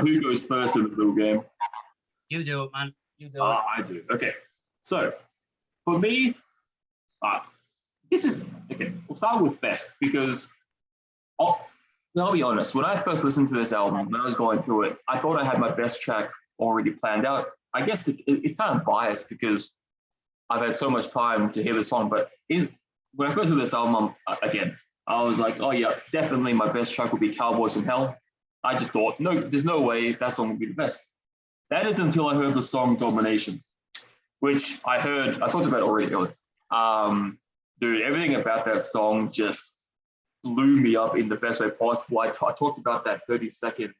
Speaker 1: who goes first in the little game?
Speaker 2: You do it, man. You do it.
Speaker 1: I do. Okay. So, for me, we'll start with best, because I'll be honest, when I first listened to this album, when I was going through it, I thought I had my best track already planned out. I guess it's kind of biased because I've had so much time to hear the song, but when I first heard this album, I was like, oh yeah, definitely my best track would be Cowboys from Hell. I just thought, no, there's no way that song would be the best. That is until I heard the song Domination, which I talked about already earlier. Dude, everything about that song just blew me up in the best way possible. I talked about that 30-second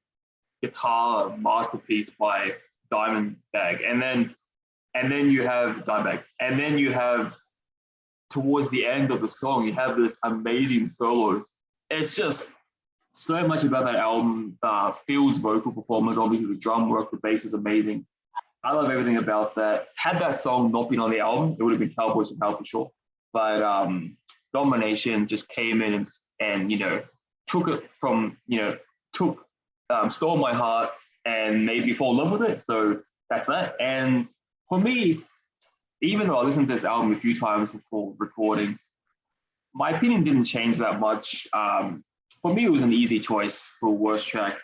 Speaker 1: guitar masterpiece by Dimebag, and then you have Dimebag, and then you have, towards the end of the song, you have this amazing solo. It's just so much about that album. Phil's vocal performance, obviously the drum work, the bass is amazing. I love everything about that. Had that song not been on the album, it would have been Cowboys from Hell for sure. But Domination just came in and took it from, stole my heart and made me fall in love with it. So that's that. And for me, even though I listened to this album a few times before recording, my opinion didn't change that much. For me, it was an easy choice for worst track.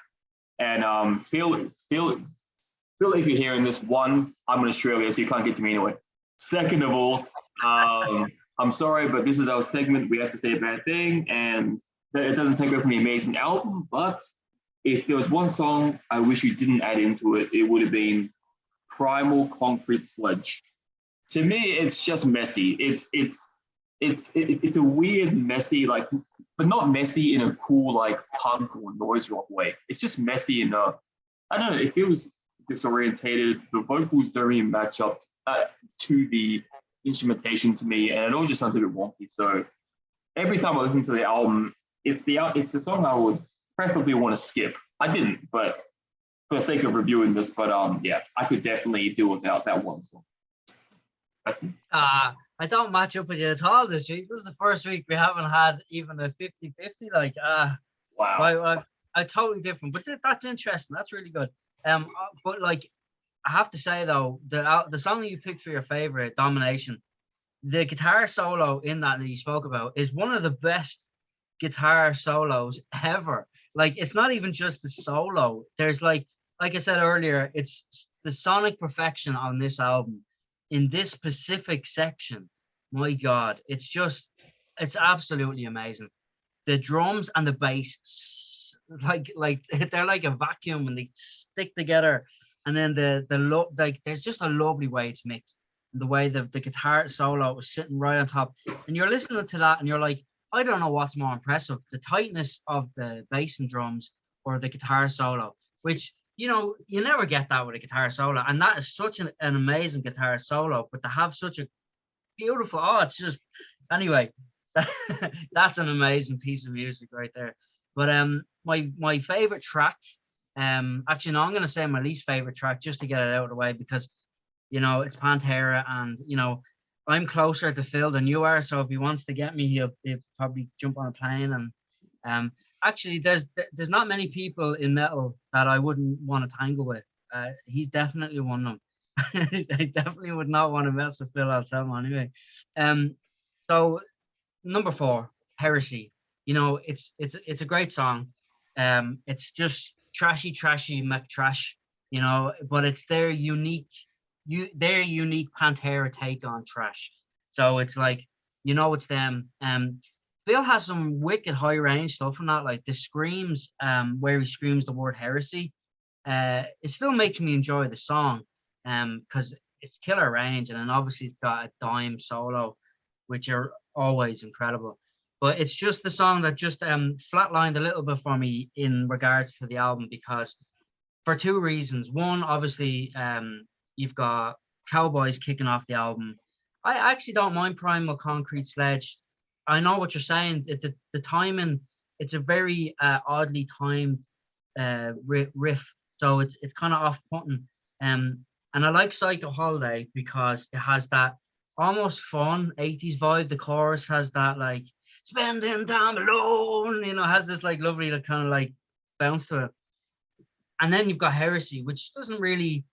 Speaker 1: And feel if you're hearing this, one, I'm in Australia, so you can't get to me anyway. Second of all, I'm sorry, but this is our segment. We have to say a bad thing, and it doesn't take away from the amazing album. But if there was one song I wish you didn't add into it, it would have been Primal Concrete Sledge. To me, it's just messy. It's a weird, messy, like, but not messy in a cool, like, punk or noise rock way. It's just messy in a, I don't know, it feels disorientated. The vocals don't really match up to the instrumentation to me, and it all just sounds a bit wonky. So every time I listen to the album, it's the song I would preferably want to skip. I didn't, but for the sake of reviewing this, but yeah, I could definitely do without that one song. That's me.
Speaker 2: I don't match up with you at all this week. This is the first week we haven't had even a 50-50. Like,
Speaker 1: Wow.
Speaker 2: I totally different. But that's interesting. That's really good. But like, I have to say though, the song that you picked for your favorite, Domination, the guitar solo in that you spoke about is one of the best guitar solos ever. Like, it's not even just the solo. There's like I said earlier, it's the sonic perfection on this album in this specific section. My God, it's absolutely amazing. The drums and the bass, like they're like a vacuum and they stick together. And then there's just a lovely way it's mixed. The way the guitar solo was sitting right on top, and you're listening to that, and you're like, I don't know what's more impressive, the tightness of the bass and drums or the guitar solo, which, you never get that with a guitar solo. And that is such an amazing guitar solo, but to have such a beautiful, it's just, anyway, that's an amazing piece of music right there. But my favorite track, actually, no, I'm going to say my least favorite track just to get it out of the way, because it's Pantera, and I'm closer to Phil than you are, so if he wants to get me, he'll probably jump on a plane. And actually, there's not many people in metal that I wouldn't want to tangle with. He's definitely one of them. I definitely would not want to mess with Phil. I'll tell him anyway. So number 4, Heresy. It's a great song. It's just trashy McTrash. But it's their unique Pantera take on trash. So it's like, it's them. Phil has some wicked high range stuff from that, like the screams, where he screams the word heresy. It still makes me enjoy the song, because it's killer range, and then obviously it's got a dime solo, which are always incredible. But it's just the song that just flatlined a little bit for me in regards to the album, because for 2 reasons. One, obviously, you've got Cowboys kicking off the album. I actually don't mind Primal Concrete Sledge. I know what you're saying. The timing, it's a very oddly timed riff, so it's kind of off-putting. And I like Psycho Holiday because it has that almost fun 80s vibe. The chorus has that like spending time alone, has this like lovely kind of like bounce to it. And then you've got Heresy, which doesn't really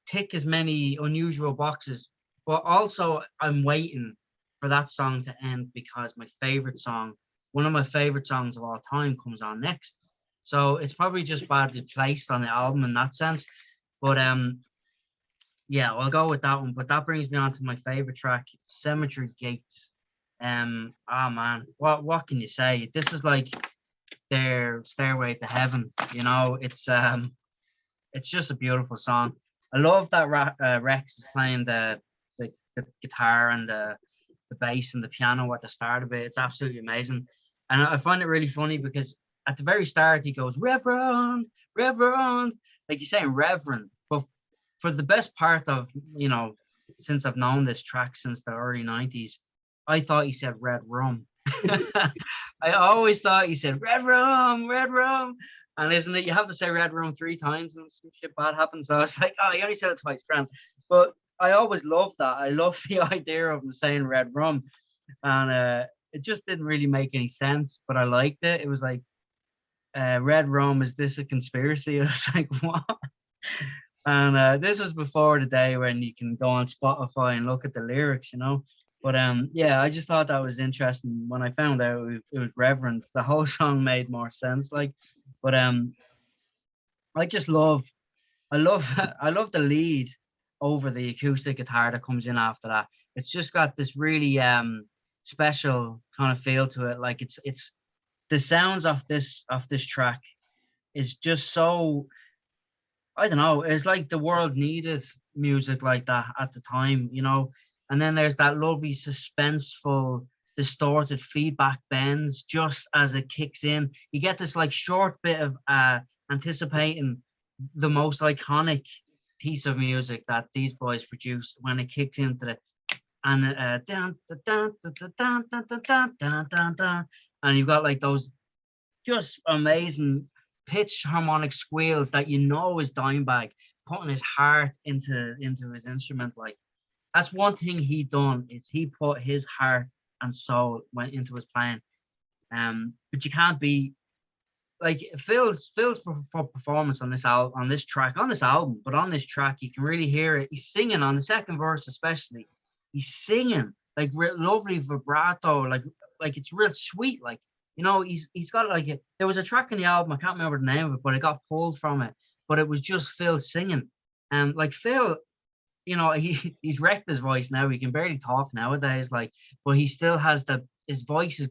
Speaker 2: tick as many unusual boxes, but also I'm waiting for that song to end, because one of my favorite songs of all time, comes on next. So it's probably just badly placed on the album in that sense. But yeah, I'll go with that one. But that brings me on to my favorite track, Cemetery Gates. Man, what can you say? This is like their Stairway to Heaven. It's just a beautiful song. I love that Rex is playing the guitar and the bass and the piano at the start of it. It's absolutely amazing. And I find it really funny because at the very start he goes, Reverend, Reverend, like he's saying Reverend. But for the best part of, since I've known this track since the early 90s, I thought he said Red Rum. I always thought he said Red Rum, Red Rum. And isn't it, you have to say Red Rum 3 times and some shit bad happens. So I was like, oh, you only said it twice, grand. But I always loved that. I loved the idea of him saying Red Rum. And it just didn't really make any sense, but I liked it. It was like, Red Rum, is this a conspiracy? I was like, what? And this was before the day when you can go on Spotify and look at the lyrics, you know. But yeah, I just thought that was interesting. When I found out it was Reverend, the whole song made more sense. Like, but I just love, I love the lead over the acoustic guitar that comes in after that. It's just got this really special kind of feel to it. Like it's the sounds of this track is just so, I don't know, it's like the world needed music like that at the time, you know. And then there's that lovely suspenseful distorted feedback bends just as it kicks in. You get this like short bit of anticipating the most iconic piece of music that these boys produced when it kicks into the and and you've got like those just amazing pitch harmonic squeals that you know is Dimebag putting his heart into his instrument. Like that's one thing he done is he put his heart and soul went into his playing. But you can't be like Phil's for performance on this on this track, on this album, but on this track you can really hear it. He's singing on the second verse, especially. He's singing like lovely vibrato, like it's real sweet. Like you know, he's got like there was a track in the album, I can't remember the name of it, but it got pulled from it. But it was just Phil singing, and like Phil, you know, he's wrecked his voice now. He can barely talk nowadays, like, but he still has his voice is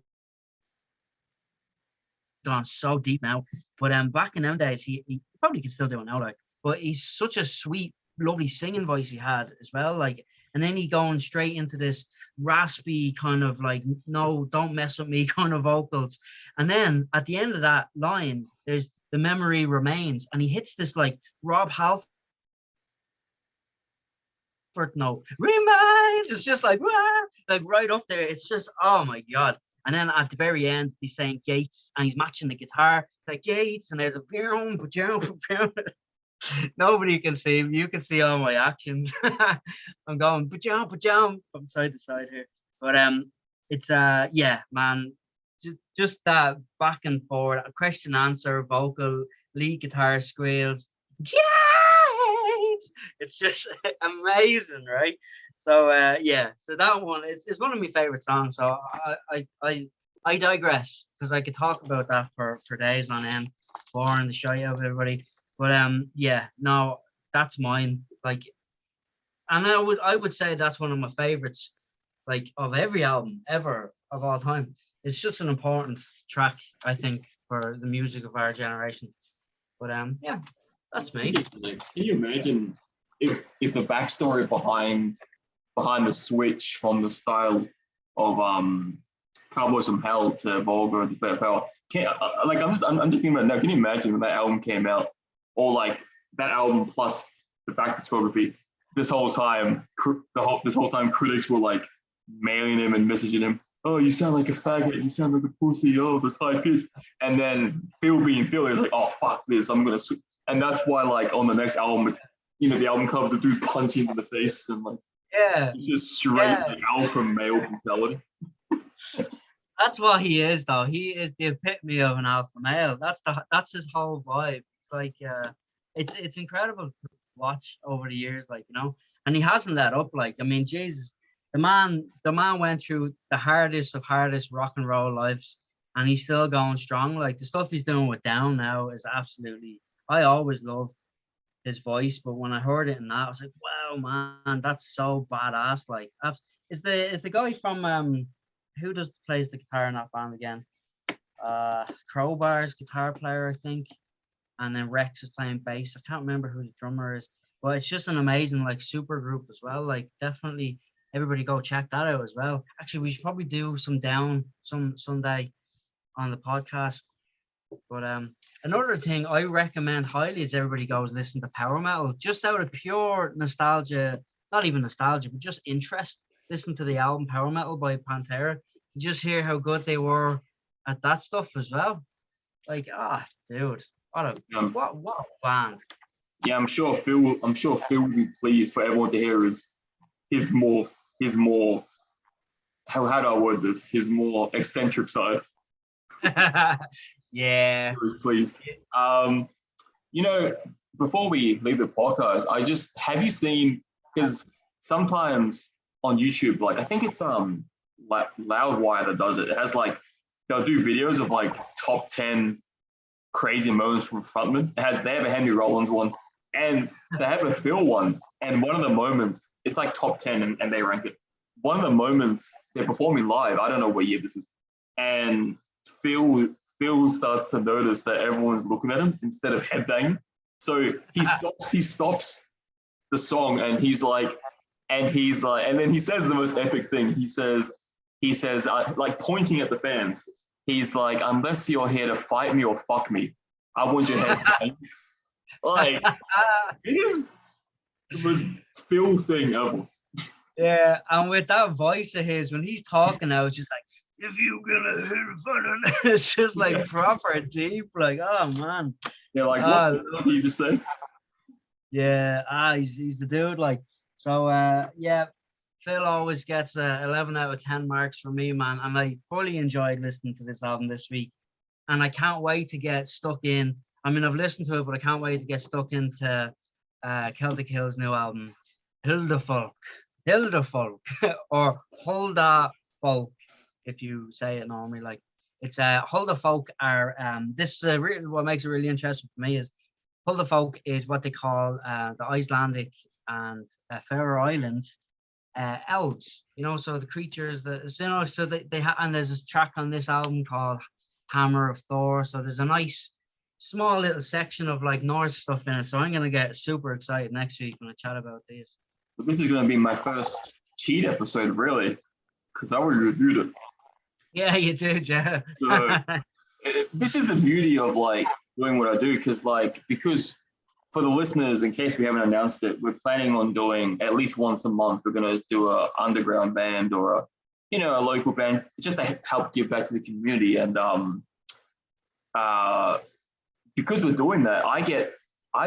Speaker 2: gone so deep now. But back in them days, he probably could still do it now, like. But he's such a sweet, lovely singing voice he had as well, like. And then he going straight into this raspy kind of like, no, don't mess with me kind of vocals. And then at the end of that line, there's the memory remains, and he hits this like Rob Halford note, remains. It's just like, wah, like right up there. It's just, oh my God. And then at the very end, he's saying Gates and he's matching the guitar. It's like Gates, and there's a boom, boom, boom. Nobody can see me. You can see all my actions. I'm going ba-jam from side to side here. But it's yeah, man, just that back and forward, question answer, vocal, lead guitar squeals. Gates! It's just amazing, right? So yeah, so that one is one of my favorite songs. So I digress because I could talk about that for days on end, boring the shit out of everybody. But yeah, no, that's mine. Like, and I would say that's one of my favorites, like of every album ever of all time. It's just an important track, I think, for the music of our generation. But yeah, that's me.
Speaker 1: Can you imagine if the backstory behind the switch from the style of Cowboys from Hell to Vulgar to Better Power? I'm just thinking about it now. Can you imagine when that album came out, or like that album plus the back discography? This whole time critics were like mailing him and messaging him, oh, you sound like a faggot, you sound like a pussy, oh, the high pitch. And then Phil being Phil is like, oh, fuck this, I'm gonna and that's why like on the next album, you know, the album covers the dude punching in the face and like,
Speaker 2: yeah,
Speaker 1: just straight like alpha male mentality.
Speaker 2: That's what he is, though. He is the epitome of an alpha male. That's his whole vibe. It's like it's incredible to watch over the years, like, you know. And he hasn't let up. Like, I mean, Jesus, the man went through the hardest of hardest rock and roll lives, and he's still going strong. Like the stuff he's doing with Down now is absolutely. I always loved his voice, but when I heard it in that, I was like, wow, man, that's so badass. Like, is the guy from who plays the guitar in that band again? Crowbar's guitar player, I think, and then Rex is playing bass. I can't remember who the drummer is, but it's just an amazing like super group as well. Like definitely everybody go check that out as well. Actually, we should probably do some Down some Sunday on the podcast. But another thing I recommend highly is everybody goes listen to power metal, just out of pure nostalgia, not even nostalgia, but just interest. Listen to the album Power Metal by Pantera. Just hear how good they were at that stuff as well. Like, dude, what a band.
Speaker 1: Yeah, I'm sure Phil will be pleased for everyone to hear his more how do I word this? His more eccentric side.
Speaker 2: Yeah.
Speaker 1: Please. You know, before we leave the podcast, have you seen, because sometimes on YouTube, like I think it's Loudwire that does it. It has like, they'll do videos of like top 10 crazy moments from frontmen. They have a Henry Rollins one, and they have a Phil one. And one of the moments, it's like top 10 and they rank it. One of the moments they're performing live, I don't know what year this is, and Phil starts to notice that everyone's looking at him instead of headbanging. So he stops the song and then he says the most epic thing. He says, like pointing at the fans, he's like, unless you're here to fight me or fuck me, I want your head banged. Like, it is the most Phil thing ever.
Speaker 2: Yeah, and with that voice of his, when he's talking now, it's just like, if you gonna hit fun, it's just like proper deep, like, oh man.
Speaker 1: Yeah, like what did you just say?
Speaker 2: Yeah, he's the dude, like. So yeah, Phil always gets 11 out of 10 marks for me, man, and I fully enjoyed listening to this album this week, and I can't wait to get stuck in. I mean, I've listened to it, but I can't wait to get stuck into Celtic Hill's new album, Hildefolk, or Hulda Folk, if you say it normally. Like, it's Hulda Folk are this what makes it really interesting for me is Hulda Folk is what they call the Icelandic and Faroe Islands elves, so the creatures that, so they have, and there's this track on this album called Hammer of Thor, so there's a nice small little section of like Norse stuff in it, so I'm gonna get super excited next week when I chat about these.
Speaker 1: This is going to be my first cheat episode, really, because I already reviewed it.
Speaker 2: Yeah, you did, yeah.
Speaker 1: So this is the beauty of like doing what I do, because for the listeners, in case we haven't announced it, we're planning on doing at least once a month. We're going to do an underground band or a local band, just to help give back to the community. And because we're doing that, I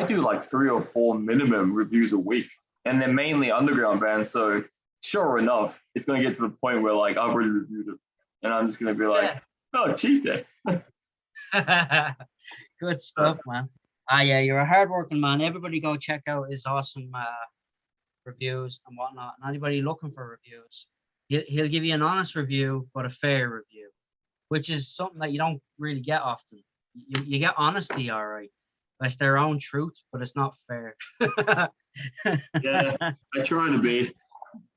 Speaker 1: do like 3 or 4 minimum reviews a week. And they're mainly underground bands, so sure enough, it's going to get to the point where like I've already reviewed it, and I'm just going to be like, "Oh, cheat day."
Speaker 2: Good stuff, man. Yeah, you're a hardworking man. Everybody go check out his awesome reviews and whatnot. And anybody looking for reviews, he'll give you an honest review, but a fair review, which is something that you don't really get often. You get honesty, all right. It's their own truth, but it's not fair.
Speaker 1: Yeah, I try to be.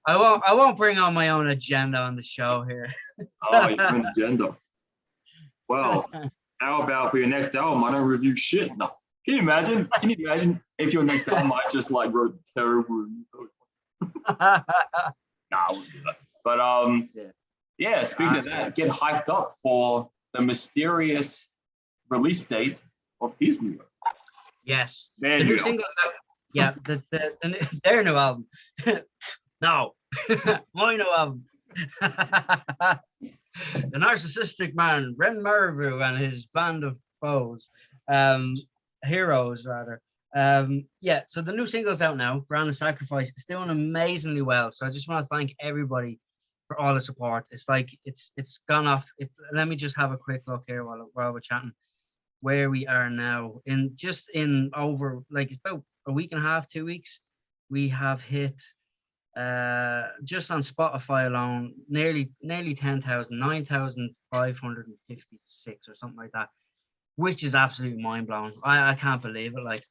Speaker 2: I won't bring on my own agenda on the show here.
Speaker 1: Oh, your own agenda. Well, how about for your next album? I don't review shit. No. Can you imagine? If your next album I just like wrote the terrible review? Nah, I wouldn't do that. But yeah. Speaking of that, get hyped up for the mysterious release date of his new album.
Speaker 2: Yes.
Speaker 1: The new single.
Speaker 2: Yeah, their new album. No, my new album. The narcissistic man, Ren Mervu, and his band of foes, heroes rather. Yeah, so the new single's out now. Brand of Sacrifice. It's doing amazingly well. So I just want to thank everybody for all the support. It's like it's gone off. Let me just have a quick look here while we're chatting. Where we are now, in over like it's about a week and a half, 2 weeks, we have hit just on Spotify alone nearly 10,000, 9,556 or something like that, which is absolutely mind blowing. I can't believe it. Like,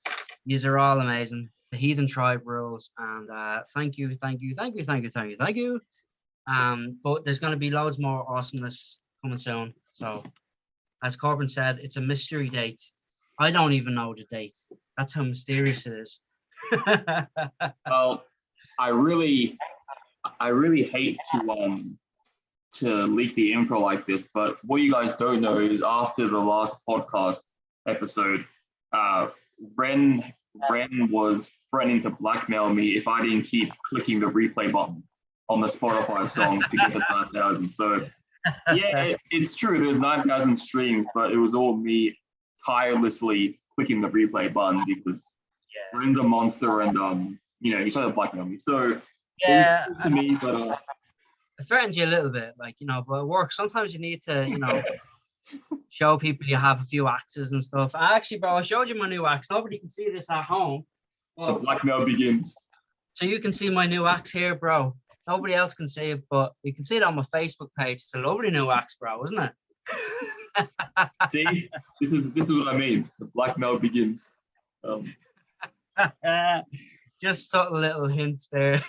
Speaker 2: these are all amazing. The Heathen Tribe rules, and thank you. But there's going to be loads more awesomeness coming soon. So, as Corbin said, it's a mystery date. I don't even know the date. That's how mysterious it is.
Speaker 1: Well, I really hate to leak the info like this, but what you guys don't know is after the last podcast episode, Ren was threatening to blackmail me if I didn't keep clicking the replay button on the Spotify song to get the 9,000. So yeah, it's true. There's 9,000 streams, but it was all me tirelessly clicking the replay button because Ren's a monster, and he tried to blackmail me. So
Speaker 2: yeah,
Speaker 1: to me, but
Speaker 2: I threatened you a little bit, but it works. Sometimes you need to, show people you have a few axes and stuff. Actually, bro, I showed you my new axe. Nobody can see this at home.
Speaker 1: The blackmail begins.
Speaker 2: So you can see my new axe here, bro. Nobody else can see it, but you can see it on my Facebook page. It's a lovely new axe, bro, isn't it?
Speaker 1: See, this is what I mean. The blackmail begins.
Speaker 2: Just subtle little hints there.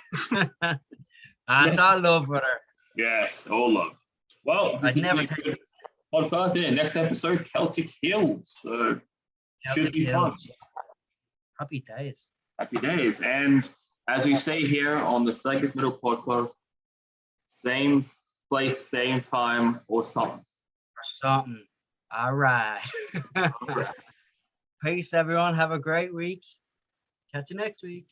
Speaker 2: That's all love, brother.
Speaker 1: Yes, all love. Well, this
Speaker 2: I'd
Speaker 1: is
Speaker 2: never
Speaker 1: really
Speaker 2: take
Speaker 1: good podcast. Yeah, next episode, Celtic Hills. So should be fun.
Speaker 2: Happy days.
Speaker 1: Happy days. And as we say here on the SAGAS Middle Podcast, same place, same time, or something.
Speaker 2: Something. All right.
Speaker 1: All right.
Speaker 2: Peace, everyone. Have a great week. Catch you next week.